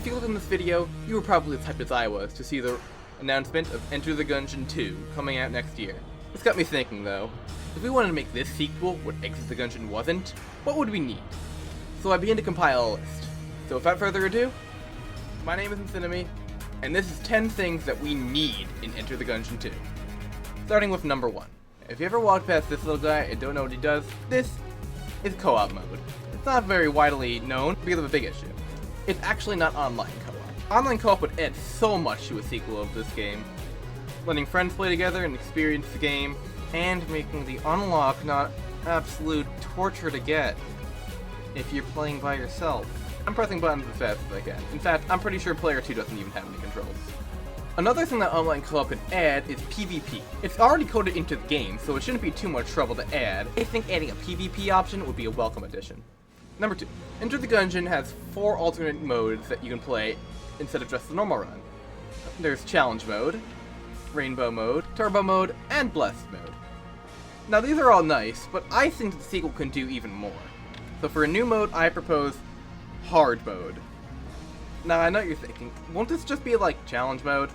If you looked in this video, you were probably as hyped as I was to see the announcement of Enter the Gungeon 2 coming out next year. This got me thinking though, if we wanted to make this sequel what Exit the Gungeon wasn't, what would we need? So I began to compile a list. So without further ado, my name is Inciname, and this is 10 things that we need in Enter the Gungeon 2. Starting with number 1. If you ever walked past this little guy and don't know what he does, this is co-op mode. It's not very widely known because of a big issue. It's actually not online co-op. Online co-op would add so much to a sequel of this game, letting friends play together and experience the game, and making the unlock not absolute torture to get if you're playing by yourself. I'm pressing buttons as fast as I can. In fact, I'm pretty sure player 2 doesn't even have any controls. Another thing that online co-op can add is PvP. It's already coded into the game, so it shouldn't be too much trouble to add. I think adding a PvP option would be a welcome addition. Number 2. Enter the Gungeon has 4 alternate modes that you can play instead of just the normal run. There's Challenge Mode, Rainbow Mode, Turbo Mode, and Blessed Mode. Now these are all nice, but I think the sequel can do even more. So for a new mode, I propose Hard Mode. Now I know what you're thinking, won't this just be like Challenge Mode?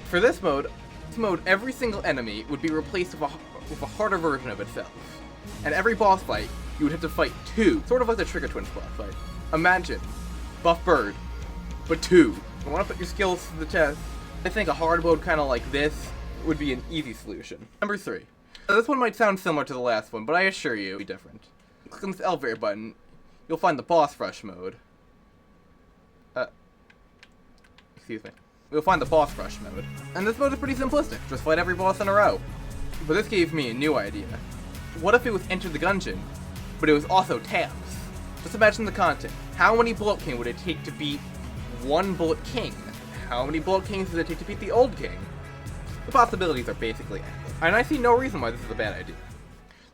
For this mode, every single enemy would be replaced with a harder version of itself. And every boss fight, you would have to fight 2, sort of like the Trigger Twins boss fight. Imagine, Buff Bird, but 2. You want to put your skills to the test. I think a hard mode kind of like this would be an easy solution. Number 3. Now, this one might sound similar to the last one, but I assure you it'll be different. Click on this elevator button, you'll find the Boss Rush mode. Excuse me. You'll find the Boss Rush mode. And this mode is pretty simplistic, just fight every boss in a row. But this gave me a new idea. What if it was Enter the Gungeon, but it was also tabs? Just imagine the content. How many Bullet King would it take to beat one Bullet King? How many Bullet Kings does it take to beat the old king? The possibilities are basically endless, and I see no reason why this is a bad idea.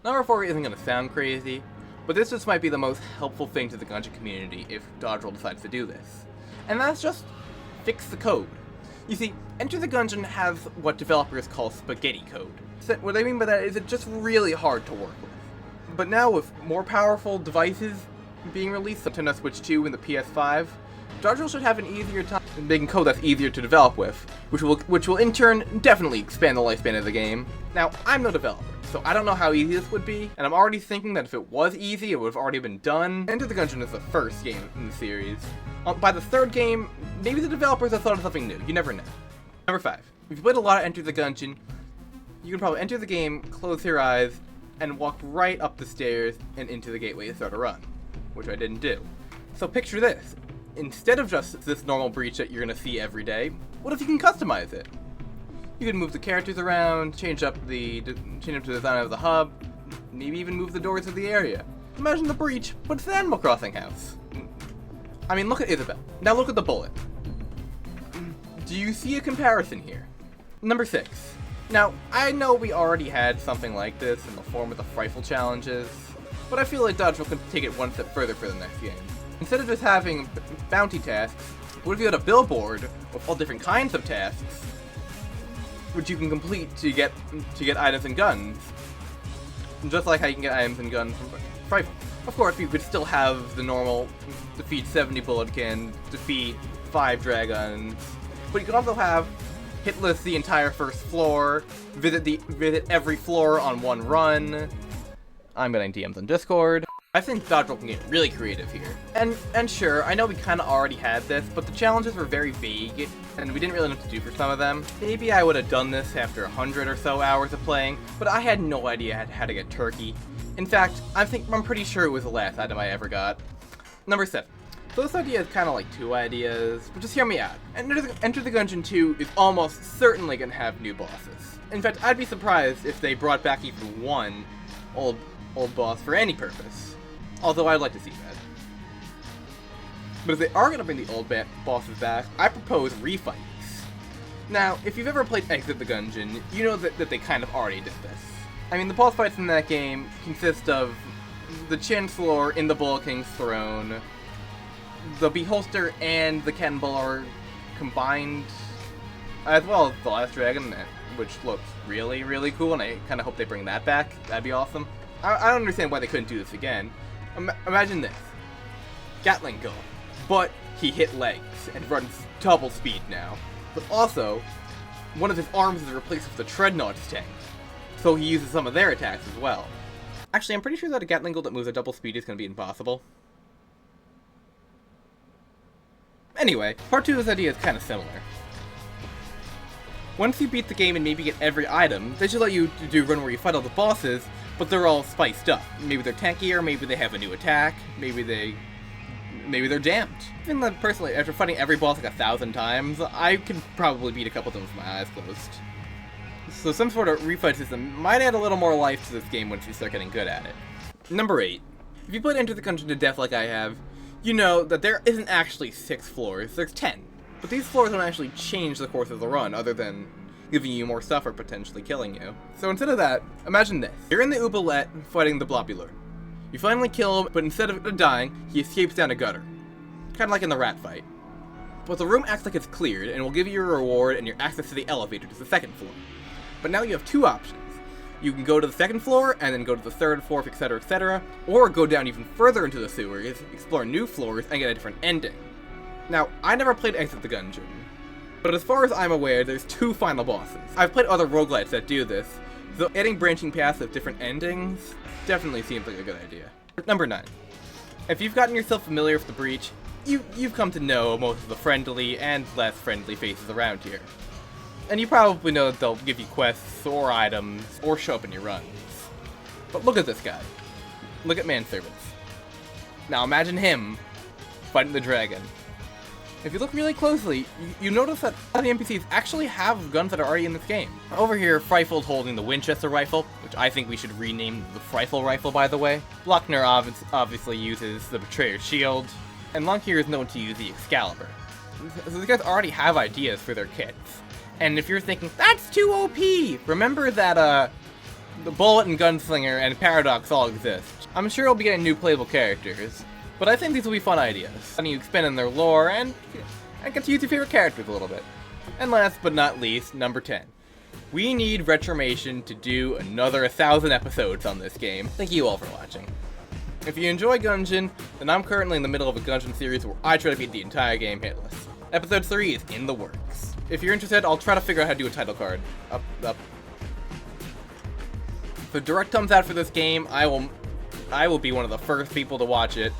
Number 4 isn't going to sound crazy, but this just might be the most helpful thing to the Gungeon community if Dodgerel decides to do this. And that's just fix the code. You see, Enter the Gungeon has what developers call spaghetti code. What I mean by that is it's just really hard to work with. But now with more powerful devices being released, the Nintendo Switch 2 and the PS5, Dodgerel should have an easier time making code that's easier to develop with, which will in turn definitely expand the lifespan of the game. Now, I'm no developer, so I don't know how easy this would be, and I'm already thinking that if it was easy, it would have already been done. Enter the Gungeon is the first game in the series. By the third game, maybe the developers have thought of something new, you never know. Number 5. If you played a lot of Enter the Gungeon, you can probably enter the game, close your eyes, and walk right up the stairs and into the gateway to start a run, which I didn't do. So picture this. Instead of just this normal breach that you're going to see every day, what if you can customize it? You can move the characters around, change up the design of the hub, maybe even move the doors of the area. Imagine the breach, but it's an Animal Crossing house. I mean, look at Isabelle. Now look at the bullet. Do you see a comparison here? Number 6. Now, I know we already had something like this in the form of the Frightful challenges, but I feel like Dodgerel could take it one step further for the next game. Instead of just having bounty tasks, what if you had a billboard with all different kinds of tasks, which you can complete to get items and guns, just like how you can get items and guns from Frightful. Of course, you could still have the normal defeat 70 Bulletkin, defeat 5 Dragons, but you could also have hit list the entire first floor, visit every floor on one run. I'm getting DMs on Discord. I think Dodgerel can get really creative here. And sure, I know we kinda already had this, but the challenges were very vague, and we didn't really know what to do for some of them. Maybe I would have done this after 100 or so hours of playing, but I had no idea how to get turkey. In fact, I'm pretty sure it was the last item I ever got. Number 7. So this idea is kinda like 2 ideas, but just hear me out. Enter the Gungeon 2 is almost certainly gonna have new bosses. In fact, I'd be surprised if they brought back even one old boss for any purpose. Although I'd like to see that. But if they are going to bring the old bosses back, I propose refights. Now, if you've ever played Exit the Gungeon, you know that they kind of already did this. I mean, the boss fights in that game consist of the Chancellor in the Bullet King's throne, the Beholster and the Cannonball are combined, as well as the Last Dragon, which looks really, really cool, and I kind of hope they bring that back. That'd be awesome. I don't understand why they couldn't do this again. Imagine this. Gatling gun. But he hit legs and runs double speed now. But also, one of his arms is replaced with the Treadnaught's tank, so he uses some of their attacks as well. Actually, I'm pretty sure that a Gatling Gun that moves at double speed is going to be impossible. Anyway, part 2 of this idea is kind of similar. Once you beat the game and maybe get every item, they should let you do a run where you fight all the bosses, but they're all spiced up. Maybe they're tankier, maybe they have a new attack, maybe they're jammed. Even though, personally, after fighting every boss like 1,000 times, I could probably beat a couple of them with my eyes closed. So some sort of refight system might add a little more life to this game once you start getting good at it. Number 8. If you played Enter the Gungeon to death like I have, you know that there isn't actually 6 floors, there's 10. But these floors don't actually change the course of the run, other than giving you more stuff or potentially killing you. So instead of that, imagine this. You're in the oubliette fighting the Blobulord. You finally kill him, but instead of dying, he escapes down a gutter. Kinda like in the rat fight. But the room acts like it's cleared, and will give you a reward and your access to the elevator to the 2nd floor. But now you have 2 options. You can go to the 2nd floor, and then go to the 3rd, 4th, etc., or go down even further into the sewers, explore new floors, and get a different ending. Now, I never played Exit the Gungeon, but as far as I'm aware, there's 2 final bosses. I've played other roguelites that do this, so adding branching paths with different endings definitely seems like a good idea. Number 9. If you've gotten yourself familiar with the Breach, you've come to know most of the friendly and less friendly faces around here. And you probably know that they'll give you quests or items or show up in your runs. But look at this guy. Look at Manservants. Now imagine him fighting the dragon. If you look really closely, you notice that all the NPCs actually have guns that are already in this game. Over here, Freyfold holding the Winchester rifle, which I think we should rename the Freyfel rifle, by the way. Blockner obviously uses the Betrayer's shield, and Lonkir is known to use the Excalibur. So these guys already have ideas for their kits. And if you're thinking, that's too OP! Remember that, the Bullet and Gunslinger and Paradox all exist. I'm sure we'll be getting new playable characters. But I think these will be fun ideas, letting you expand on their lore and get to use your favorite characters a little bit. And last but not least, number 10. We need Retromation to do another 1,000 episodes on this game. Thank you all for watching. If you enjoy Gungeon, then I'm currently in the middle of a Gungeon series where I try to beat the entire game hitless. Episode 3 is in the works. If you're interested, I'll try to figure out how to do a title card. Up. If a direct thumbs out for this game, I will be one of the first people to watch it.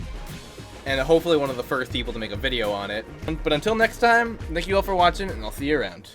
And hopefully one of the first people to make a video on it. But until next time, thank you all for watching, and I'll see you around.